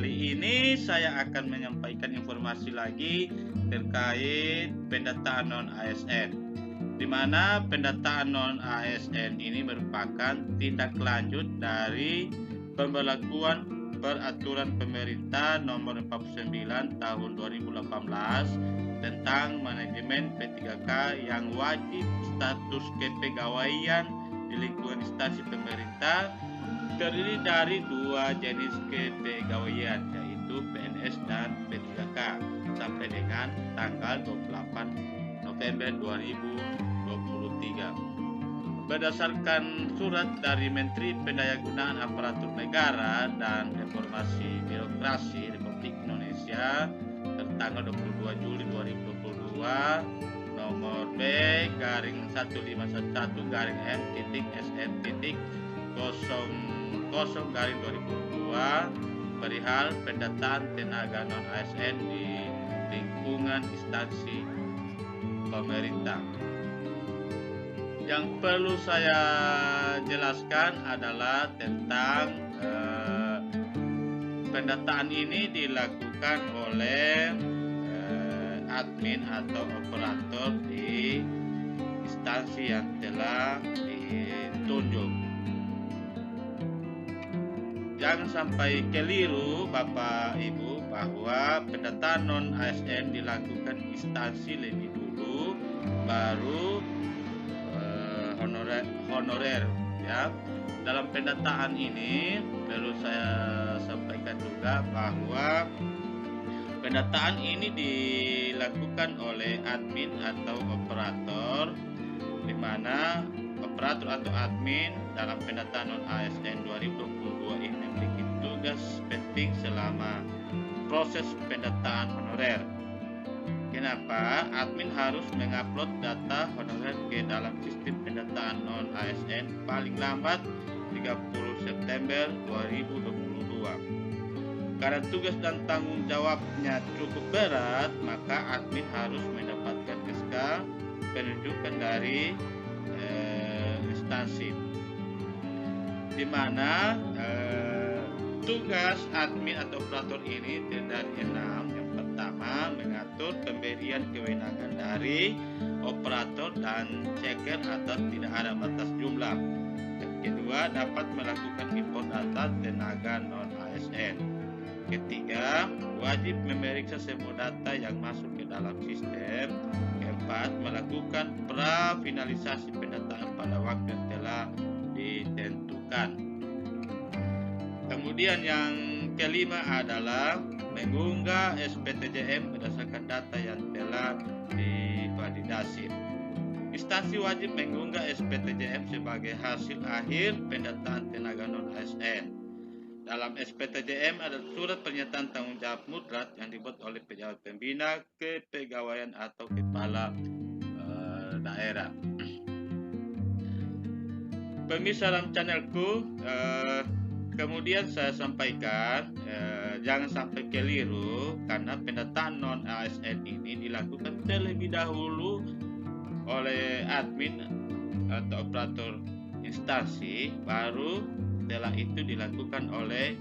kali ini saya akan menyampaikan informasi lagi terkait pendataan non-ASN, di mana pendataan non-ASN ini merupakan tindak lanjut dari pemberlakuan peraturan pemerintah nomor 49 tahun 2018 tentang manajemen P3K yang wajib status kepegawaian di lingkungan instansi pemerintah terdiri dari dua jenis kepegawaian, yaitu PNS dan P3K sampai dengan tanggal 28 November 2023. Berdasarkan surat dari Menteri Pendayagunaan Aparatur Negara dan Reformasi Birokrasi Republik Indonesia tertanggal 22 Juli 2022 nomor B/M.SM.00/2002 perihal pendataan tenaga non-ASN di lingkungan instansi pemerintah. Yang perlu saya jelaskan adalah tentang pendataan ini dilakukan oleh admin atau operator di instansi yang telah ditunjuk. Jangan sampai keliru Bapak Ibu bahwa pendataan non-ASN dilakukan instansi lebih dulu baru honorer ya. Dalam pendataan ini perlu saya sampaikan juga bahwa pendataan ini dilakukan oleh admin atau operator, di mana operator atau admin dalam pendataan non-ASN 2022 ini memiliki tugas penting selama proses pendataan honorer. Kenapa? Admin harus mengupload data honorer ke dalam sistem pendataan non-ASN paling lambat 30 September 2022. Karena tugas dan tanggung jawabnya cukup berat, maka admin harus mendapatkan SK penunjukan dari instansi, di mana tugas admin atau operator ini terdiri dari 6. Yang pertama, mengatur pemberian kewenangan dari operator dan checker atas tidak ada batas jumlah. Yang kedua, dapat melakukan import data tenaga non-ASN. Ketiga, wajib memeriksa semua data yang masuk ke dalam sistem. Keempat, melakukan prafinalisasi pendataan pada waktu yang telah ditentukan. Kemudian yang kelima adalah mengunggah SPTJM berdasarkan data yang telah divalidasi. Instansi wajib mengunggah SPTJM sebagai hasil akhir pendataan tenaga non-ASN. Dalam SPTJM ada surat pernyataan tanggung jawab mutlak yang dibuat oleh pejabat pembina kepegawaian atau kepala daerah. Pemirsa dalam channelku, kemudian saya sampaikan jangan sampai keliru, karena pendataan non-ASN ini dilakukan terlebih dahulu oleh admin atau operator instansi, baru setelah itu dilakukan oleh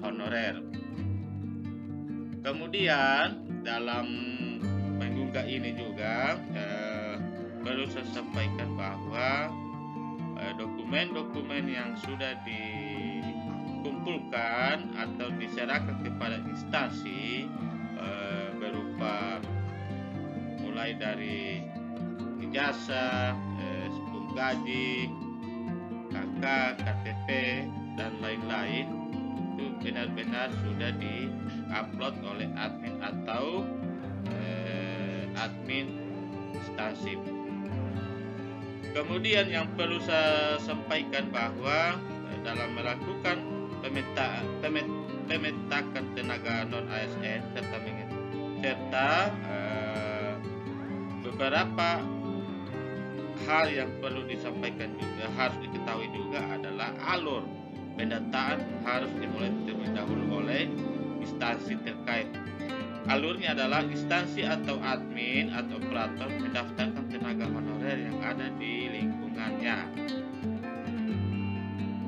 honorer. Kemudian dalam mengunggah ini juga perlu saya sampaikan bahwa dokumen-dokumen yang sudah dikumpulkan atau diserahkan kepada instansi berupa mulai dari ijazah, spung gaji, KK, KTP, dan lain-lain itu benar-benar sudah di-upload oleh admin atau admin instansi. Kemudian yang perlu saya sampaikan bahwa dalam melakukan pemetakan tenaga non-ASN serta beberapa hal yang perlu disampaikan juga, harus diketahui juga adalah alur pendataan harus dimulai terlebih dahulu oleh instansi terkait. Alurnya adalah instansi atau admin atau operator mendaftarkan tenaga honorer yang ada di lingkungannya.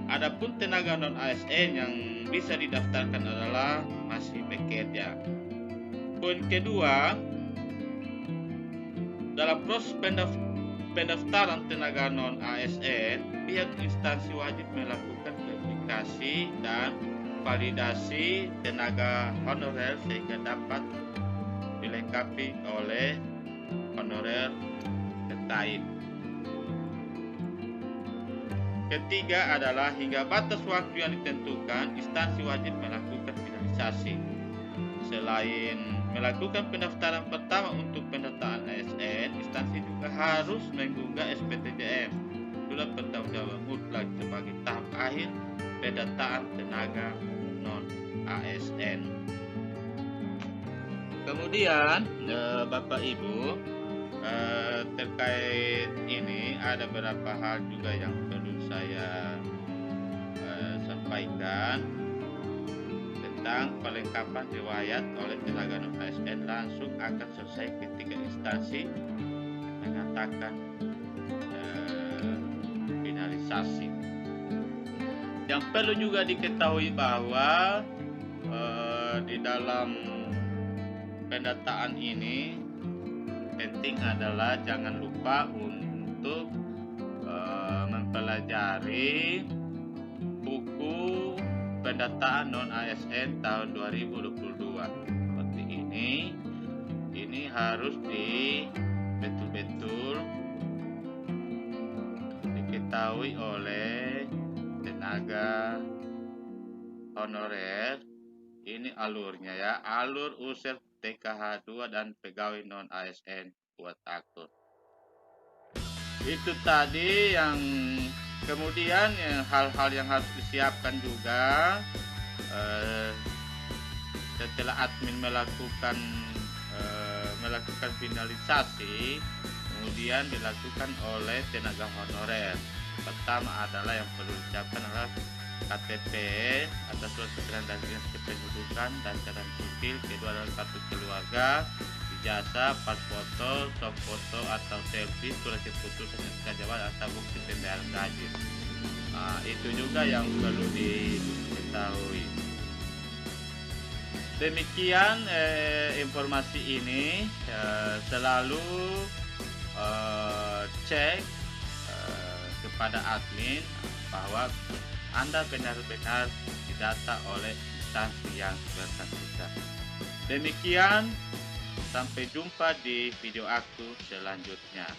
Adapun tenaga non-ASN yang bisa didaftarkan adalah masih bekerja. Poin kedua, dalam proses pendaftaran tenaga non ASN, pihak instansi wajib melakukan verifikasi dan validasi tenaga honorer sehingga dapat dilengkapi oleh honorer terkait. Ketiga adalah hingga batas waktu yang ditentukan, instansi wajib melakukan finalisasi. Selain melakukan pendaftaran pertama untuk pendataan ASN, instansi juga harus mengunggah SPTJM, surat pertanggungjawaban mutlak, sebagai tahap akhir pendataan tenaga non ASN. Kemudian Bapak Ibu, terkait ini ada beberapa hal juga yang perlu saya sampaikan tentang pelengkapan riwayat oleh tenaga non ASN langsung akan selesai ketika instansi mengatakan finalisasi. Yang perlu juga diketahui bahwa di dalam pendataan ini penting adalah jangan lupa untuk mempelajari buku pendataan non ASN tahun 2022 seperti ini harus betul-betul diketahui oleh tenaga honorer. Ini alurnya ya, alur user TKH 2 dan pegawai non ASN buat akun. Itu tadi yang kemudian hal-hal yang harus disiapkan juga setelah admin melakukan finalisasi, kemudian dilakukan oleh tenaga honorer. Pertama adalah yang perlu disiapkan adalah KTP atau surat keterangan dari dinas kependudukan dan catatan sipil. Kedua adalah kartu keluarga, ijazah, pas foto, soft foto atau selfie, surat keputusan SK jabatan atau bukti pembayaran gaji. Itu juga yang perlu diketahui. Demikian informasi ini, selalu cek kepada admin bahwa Anda benar-benar didata oleh instansi yang bersangkutan. Demikian, sampai jumpa di video aku selanjutnya.